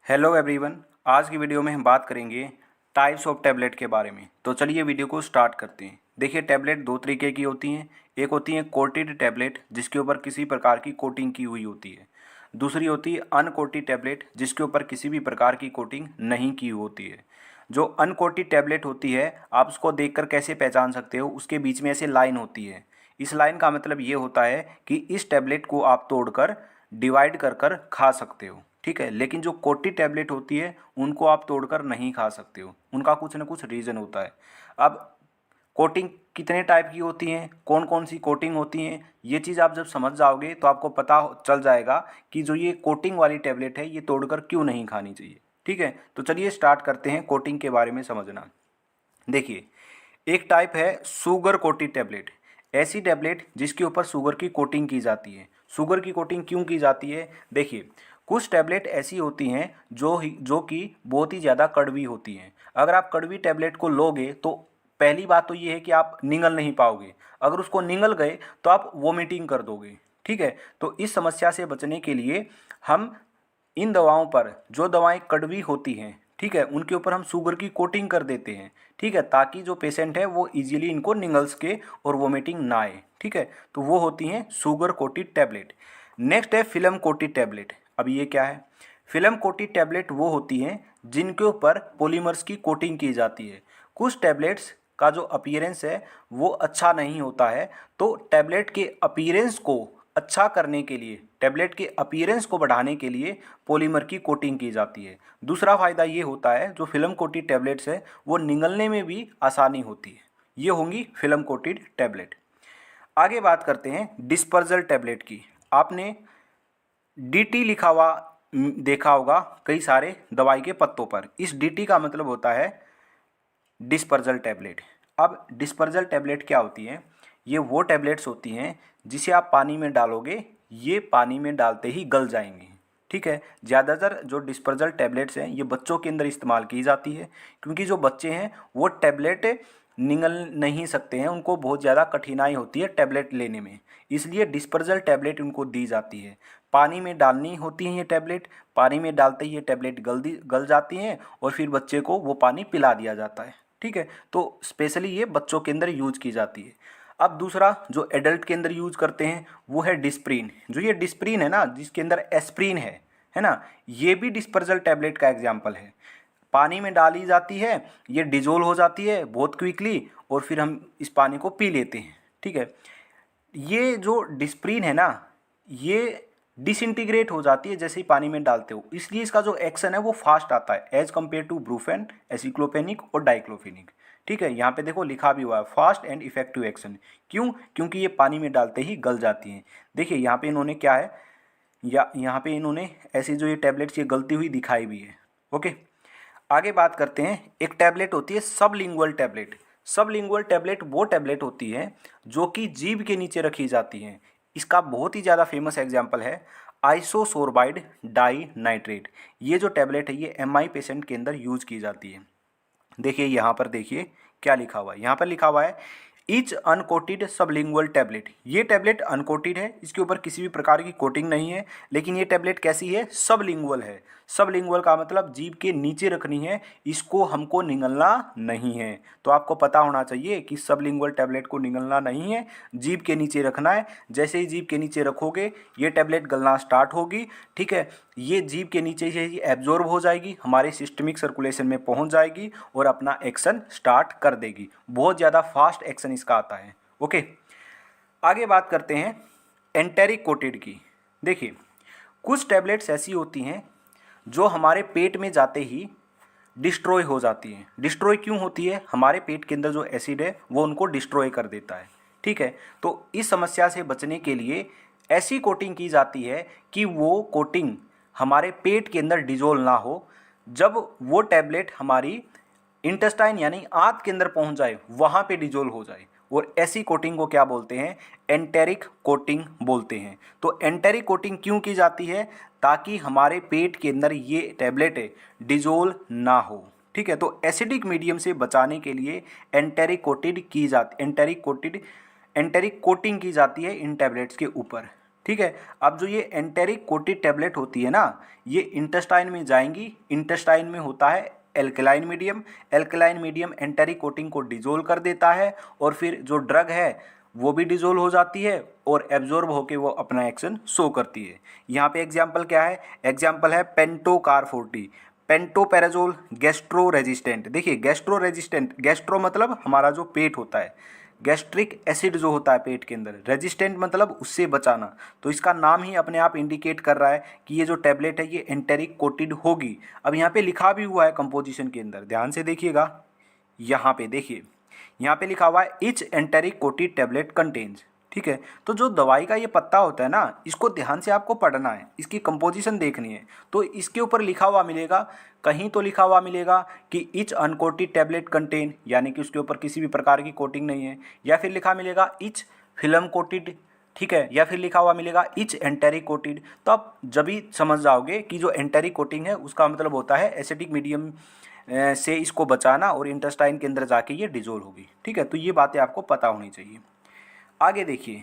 Hello everyone. आज की video में हम बात करेंगे टाइप्स ऑफ टैबलेट के बारे में। तो चलिए वीडियो को स्टार्ट करते हैं। देखिए, टैबलेट दो तरीके की होती हैं। एक होती है कोटेड टैबलेट जिसके ऊपर किसी प्रकार की कोटिंग की हुई होती है। दूसरी होती है अनकोटेड टैबलेट जिसके ऊपर किसी भी प्रकार की कोटिंग नहीं की होती है। जो अनकोटेड टैबलेट होती है, आप उसको देखकर कैसे पहचान सकते हो? उसके बीच में ऐसे लाइन होती है। इस लाइन का मतलब ये होता है कि इस टैबलेट को आप तोड़कर डिवाइड कर कर खा सकते हो, ठीक है। लेकिन जो कोटी टैबलेट होती है उनको आप तोड़कर नहीं खा सकते हो, उनका कुछ ना कुछ रीज़न होता है। अब कोटिंग कितने टाइप की होती हैं, कौन कौन सी कोटिंग होती हैं, ये चीज़ आप जब समझ जाओगे तो आपको पता चल जाएगा कि जो ये कोटिंग वाली टैबलेट है ये तोड़कर क्यों नहीं खानी चाहिए, ठीक है। तो चलिए स्टार्ट करते हैं कोटिंग के बारे में समझना। देखिए, एक टाइप है शुगर कोटेड टैबलेट। ऐसी टैबलेट जिसके ऊपर शुगर की कोटिंग की जाती है। शुगर की कोटिंग क्यों की जाती है? देखिए, कुछ टैबलेट ऐसी होती हैं जो कि बहुत ही ज़्यादा कड़वी होती हैं। अगर आप कड़वी टैबलेट को लोगे तो पहली बात तो ये है कि आप निगल नहीं पाओगे। अगर उसको निगल गए तो आप वोमिटिंग कर दोगे, ठीक है। तो इस समस्या से बचने के लिए हम इन दवाओं पर, जो दवाएं कड़वी होती हैं, ठीक है, उनके ऊपर हम शुगर की कोटिंग कर देते हैं, ठीक है, ताकि जो पेशेंट है वो इजीली इनको निगल सके और वोमिटिंग ना आए, ठीक है। तो वो होती हैं शुगर कोटेड टैबलेट। नेक्स्ट है फिल्म कोटेड टैबलेट। अब ये क्या है? फिल्म कोटेड टैबलेट वो होती हैं जिनके ऊपर पॉलीमर्स की कोटिंग की जाती है। कुछ टैबलेट्स का जो अपीयरेंस है वो अच्छा नहीं होता है, तो टैबलेट के अपीयरेंस को अच्छा करने के लिए, टैबलेट के अपीयरेंस को बढ़ाने के लिए पॉलीमर की कोटिंग की जाती है। दूसरा फ़ायदा ये होता है, जो फिल्म कोटेड टैबलेट्स है वो निगलने में भी आसानी होती है। ये होंगी फिल्म कोटेड टैबलेट। आगे बात करते हैं डिस्पर्जल टैबलेट की। आपने डीटी लिखा हुआ देखा होगा कई सारे दवाई के पत्तों पर। इस डीटी का मतलब होता है डिस्पर्जल टैबलेट। अब डिस्पर्जल टैबलेट क्या होती है? ये वो टैबलेट्स होती हैं जिसे आप पानी में डालोगे, ये पानी में डालते ही गल जाएंगी, ठीक है। ज़्यादातर जो डिस्पर्जल टैबलेट्स हैं ये बच्चों के अंदर इस्तेमाल की जाती है, क्योंकि जो बच्चे हैं वो टैबलेट निगल नहीं सकते हैं, उनको बहुत ज़्यादा कठिनाई होती है टैबलेट लेने में, इसलिए डिस्पर्जल टैबलेट उनको दी जाती है। पानी में डालनी होती है ये टैबलेट, पानी में डालते ही ये टैबलेट गल जाती हैं और फिर बच्चे को वो पानी पिला दिया जाता है, ठीक है। तो स्पेशली ये बच्चों के अंदर यूज की जाती है। अब दूसरा जो एडल्ट के अंदर यूज करते हैं वो है डिस्प्रिन। जो ये डिस्प्रिन है ना, जिसके अंदर एस्प्रिन है ना, ये भी डिस्पर्जल टैबलेट का एग्जाम्पल है। पानी में डाली जाती है, ये डिजोल्व हो जाती है बहुत क्विकली और फिर हम इस पानी को पी लेते हैं, ठीक है। ये जो डिस्प्रिन है ना, ये डिसइंटीग्रेट हो जाती है जैसे ही पानी में डालते हो, इसलिए इसका जो एक्शन है वो फास्ट आता है as compare to Brufen, aceclofenac और डाइक्लोफेनिक, ठीक है। यहाँ पे देखो लिखा भी हुआ है फास्ट एंड इफेक्टिव एक्शन। क्यों? क्योंकि ये पानी में डालते ही गल जाती हैं। देखिए यहाँ पे इन्होंने क्या है, या यहाँ पे इन्होंने ऐसी जो ये टैबलेट्स ये गलती हुई दिखाई भी है, ओके। आगे बात करते हैं, एक टैबलेट होती है सबलिंगुअल टैबलेट। सबलिंगुअल टैबलेट वो टैबलेट होती है जो कि जीभ के नीचे रखी जाती हैं। इसका बहुत ही ज़्यादा फेमस एग्जाम्पल है आइसोसोरबाइड डाई नाइट्रेट। ये जो टैबलेट है ये एमआई पेशेंट के अंदर यूज की जाती है। देखिए यहाँ पर, देखिए क्या लिखा हुआ है, यहाँ पर लिखा हुआ है ईच अनकोटेड सबलिंगुअल टैबलेट। ये टैबलेट अनकोटेड है, इसके ऊपर किसी भी प्रकार की कोटिंग नहीं है, लेकिन ये टैबलेट कैसी है? सबलिंगुअल है। सबलिंगुअल का मतलब जीभ के नीचे रखनी है, इसको हमको निगलना नहीं है। तो आपको पता होना चाहिए कि सबलिंगुअल टैबलेट को निगलना नहीं है, जीभ के नीचे रखना है। जैसे ही जीभ के नीचे रखोगे ये टैबलेट गलना स्टार्ट होगी, ठीक है। ये जीभ के नीचे से ही एब्जॉर्ब हो जाएगी, हमारे सिस्टमिक सर्कुलेशन में पहुंच जाएगी और अपना एक्शन स्टार्ट कर देगी। बहुत ज़्यादा फास्ट एक्शन इसका आता है, ओके। आगे बात करते हैं एंटेरिक कोटेड की। देखिए, कुछ टैबलेट्स ऐसी होती हैं जो हमारे पेट में जाते ही डिस्ट्रॉय हो जाती हैं। डिस्ट्रॉय क्यों होती है? हमारे पेट के अंदर जो एसिड है वो उनको डिस्ट्रॉय कर देता है, ठीक है। तो इस समस्या से बचने के लिए ऐसी कोटिंग की जाती है कि वो कोटिंग हमारे पेट के अंदर डिजोल्व ना हो। जब वो टैबलेट हमारी इंटेस्टाइन यानी आंत के अंदर पहुंच जाए वहाँ पे डिजोल्व हो जाए, और ऐसी कोटिंग को क्या बोलते हैं? एंटेरिक कोटिंग बोलते हैं। तो एंटेरिक कोटिंग क्यों की जाती है? ताकि हमारे पेट के अंदर ये टैबलेट डिजोल्व ना हो, ठीक है। तो एसिडिक मीडियम से बचाने के लिए एंटेरिक कोटिंग की जाती है इन टैबलेट्स के ऊपर, ठीक है। अब जो ये एंटेरिक कोटेड टैबलेट होती है ना, ये इंटेस्टाइन में जाएंगी। इंटेस्टाइन में होता है alkaline medium. Alkaline medium enteric coating को डिजोल्व कर देता है और फिर जो ड्रग है वो भी डिजोल्व हो जाती है और एब्जॉर्ब होकर वो अपना एक्शन शो करती है। यहाँ पे एग्जाम्पल क्या है? एग्जाम्पल है पेंटोकार 40, पेंटोपेराजोल, गैस्ट्रो रेजिस्टेंट। देखिए गैस्ट्रो रेजिस्टेंट, गैस्ट्रो मतलब हमारा जो पेट होता है, गैस्ट्रिक एसिड जो होता है पेट के अंदर, रेजिस्टेंट मतलब उससे बचाना। तो इसका नाम ही अपने आप इंडिकेट कर रहा है कि ये जो टैबलेट है ये एंटेरिक कोटेड होगी। अब यहाँ पे लिखा भी हुआ है कंपोजिशन के अंदर, ध्यान से देखिएगा। यहाँ पे देखिए, यहाँ पे लिखा हुआ है etch enteric coated tablet contains. ठीक है, तो जो दवाई का ये पत्ता होता है ना, इसको ध्यान से आपको पढ़ना है, इसकी कंपोजिशन देखनी है। तो इसके ऊपर लिखा हुआ मिलेगा, कहीं तो लिखा हुआ मिलेगा कि इच अनकोटेड टैबलेट कंटेन, यानी कि उसके ऊपर किसी भी प्रकार की कोटिंग नहीं है, या फिर लिखा मिलेगा इच फिल्म कोटेड, ठीक है, या फिर लिखा हुआ मिलेगा इच एंटेरिक कोटेड। तो आप जब भी समझ जाओगे कि जो एंटेरिक कोटिंग है उसका मतलब होता है एसिडिक मीडियम से इसको बचाना और इंटेस्टाइन के अंदर जाके ये डिजोल्व होगी। ठीक है, तो ये बातें आपको पता होनी चाहिए। आगे देखिए,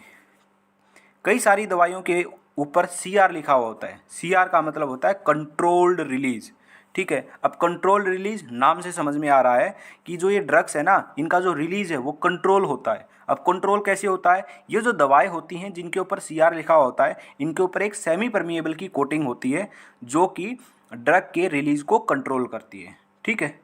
कई सारी दवाइयों के ऊपर CR लिखा हुआ होता है। CR का मतलब होता है कंट्रोल्ड रिलीज। ठीक है, अब कंट्रोल्ड रिलीज नाम से समझ में आ रहा है कि जो ये ड्रग्स है ना, इनका जो रिलीज है वो कंट्रोल होता है। अब कंट्रोल कैसे होता है? ये जो दवाएं होती हैं जिनके ऊपर CR लिखा हुआ होता है, इनके ऊपर एक सेमी परमिएबल की कोटिंग होती है जो कि ड्रग के रिलीज को कंट्रोल करती है। ठीक है,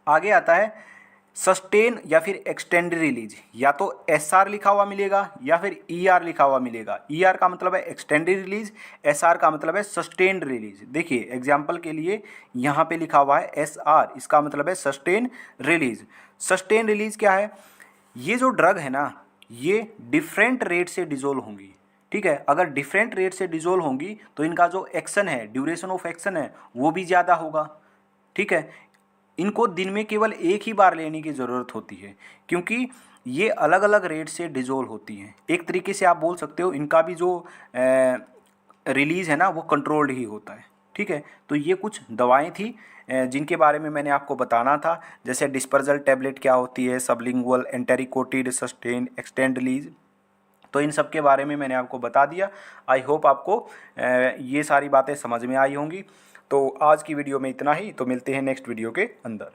आगे आता है सस्टेन या फिर एक्सटेंड रिलीज। या तो SR लिखा हुआ मिलेगा या फिर ER लिखा हुआ मिलेगा। ER का मतलब है एक्सटेंडेड रिलीज, SR का मतलब है सस्टेन्ड रिलीज। देखिए एग्जांपल के लिए यहाँ पे लिखा हुआ है SR, इसका मतलब है सस्टेन रिलीज। सस्टेन रिलीज क्या है? ये जो ड्रग है ना, ये डिफरेंट रेट से डिजोल्व होंगी। ठीक है, अगर डिफरेंट रेट से डिजोल्व होंगी तो इनका जो एक्शन है, ड्यूरेशन ऑफ एक्शन है, वो भी ज़्यादा होगा। ठीक है, इनको दिन में केवल एक ही बार लेने की ज़रूरत होती है क्योंकि ये अलग अलग रेट से डिजोल्व होती हैं। एक तरीके से आप बोल सकते हो इनका भी जो रिलीज़ है ना वो कंट्रोल्ड ही होता है। ठीक है, तो ये कुछ दवाएं थी जिनके बारे में मैंने आपको बताना था, जैसे डिस्पर्जल टैबलेट क्या होती है, sublingual, enteric coated, sustain, extend release. तो इन सब के बारे में मैंने आपको बता दिया। आई होप आपको ये सारी बातें समझ में आई होंगी। तो आज की वीडियो में इतना ही, तो मिलते हैं नेक्स्ट वीडियो के अंदर।